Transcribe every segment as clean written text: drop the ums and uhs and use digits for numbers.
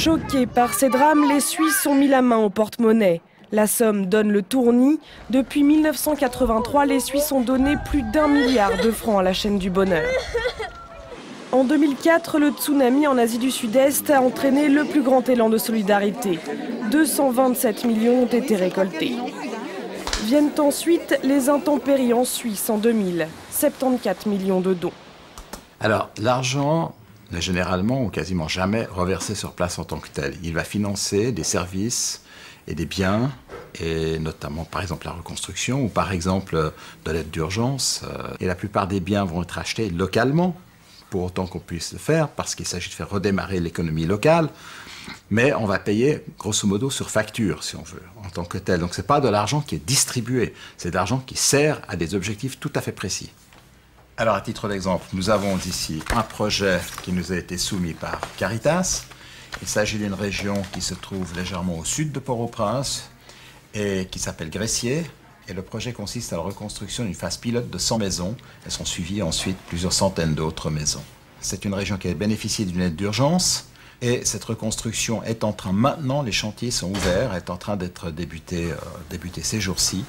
Choqués par ces drames, les Suisses ont mis la main au porte-monnaie. La somme donne le tournis. Depuis 1983, les Suisses ont donné plus d'1 milliard de francs à la chaîne du bonheur. En 2004, le tsunami en Asie du Sud-Est a entraîné le plus grand élan de solidarité. 227 millions ont été récoltés. Viennent ensuite les intempéries en Suisse en 2000, 74 millions de dons. Alors, l'argent n'est généralement ou quasiment jamais reversé sur place en tant que tel. Il va financer des services et des biens, et notamment par exemple la reconstruction ou par exemple de l'aide d'urgence. Et la plupart des biens vont être achetés localement, pour autant qu'on puisse le faire, parce qu'il s'agit de faire redémarrer l'économie locale. Mais on va payer grosso modo sur facture, si on veut, en tant que tel. Donc ce n'est pas de l'argent qui est distribué, c'est de l'argent qui sert à des objectifs tout à fait précis. Alors à titre d'exemple, nous avons ici un projet qui nous a été soumis par Caritas. Il s'agit d'une région qui se trouve légèrement au sud de Port-au-Prince et qui s'appelle Gressier. Et le projet consiste à la reconstruction d'une phase pilote de 100 maisons. Elles sont suivies ensuite plusieurs centaines d'autres maisons. C'est une région qui a bénéficié d'une aide d'urgence. Et cette reconstruction est en train, maintenant les chantiers sont ouverts, est en train d'être débuté ces jours-ci.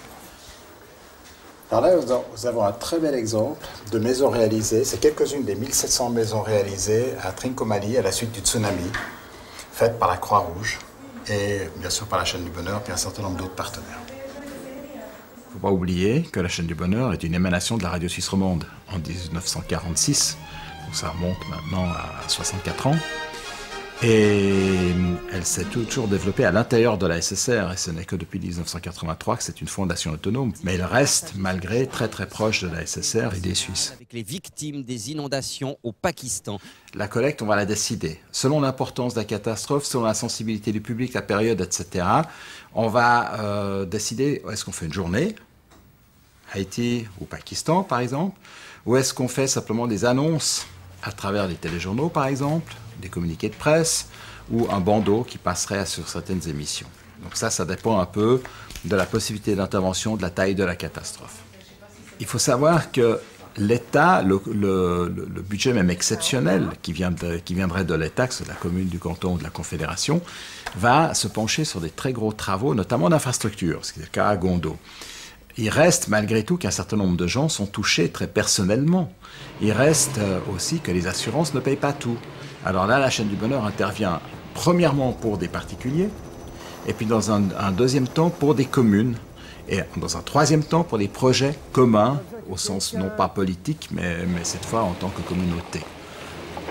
Alors là, nous avons un très bel exemple de maisons réalisées. C'est quelques-unes des 1700 maisons réalisées à Trincomalee à la suite du tsunami, faites par la Croix-Rouge et bien sûr par la chaîne du bonheur, puis un certain nombre d'autres partenaires. Il ne faut pas oublier que la chaîne du bonheur est une émanation de la radio suisse romande en 1946, donc ça remonte maintenant à 64 ans. Et elle s'est toujours développée à l'intérieur de la SSR, et ce n'est que depuis 1983 que c'est une fondation autonome. Mais elle reste, malgré, très très proche de la SSR et des Suisses. Avec les victimes des inondations au Pakistan. La collecte, on va la décider. Selon l'importance de la catastrophe, selon la sensibilité du public, la période, etc., on va décider, est-ce qu'on fait une journée, Haïti ou Pakistan par exemple, ou est-ce qu'on fait simplement des annonces à travers les téléjournaux par exemple, des communiqués de presse ou un bandeau qui passerait sur certaines émissions. Donc ça dépend un peu de la possibilité d'intervention, de la taille de la catastrophe. Il faut savoir que l'État, le budget même exceptionnel qui viendrait de l'État, que ce soit de la commune, du canton ou de la Confédération, va se pencher sur des très gros travaux, notamment d'infrastructures, ce qui est le cas à Gondo. Il reste malgré tout qu'un certain nombre de gens sont touchés très personnellement. Il reste aussi que les assurances ne payent pas tout. Alors là, la chaîne du bonheur intervient premièrement pour des particuliers, et puis dans un deuxième temps pour des communes, et dans un troisième temps pour des projets communs, au sens non pas politique, mais cette fois en tant que communauté.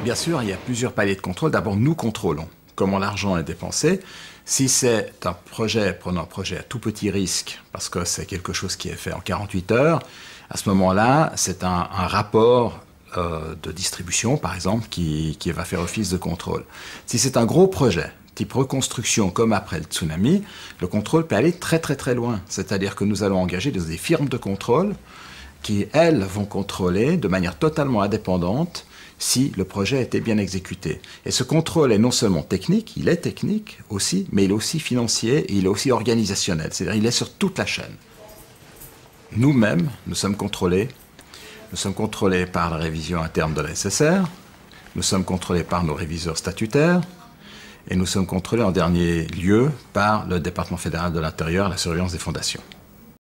Bien sûr, il y a plusieurs paliers de contrôle. D'abord, nous contrôlons comment l'argent est dépensé. Si c'est un projet, prenons un projet à tout petit risque, parce que c'est quelque chose qui est fait en 48 heures, à ce moment-là, c'est un rapport de distribution, par exemple, qui va faire office de contrôle. Si c'est un gros projet, type reconstruction, comme après le tsunami, le contrôle peut aller très très très loin. C'est-à-dire que nous allons engager des firmes de contrôle qui, elles, vont contrôler de manière totalement indépendante si le projet a été bien exécuté. Et ce contrôle est non seulement technique, il est technique aussi, mais il est aussi financier et il est aussi organisationnel. C'est-à-dire il est sur toute la chaîne. Nous-mêmes, nous sommes contrôlés. Nous sommes contrôlés par la révision interne de la SSR, nous sommes contrôlés par nos réviseurs statutaires, et nous sommes contrôlés en dernier lieu par le département fédéral de l'Intérieur, la surveillance des fondations.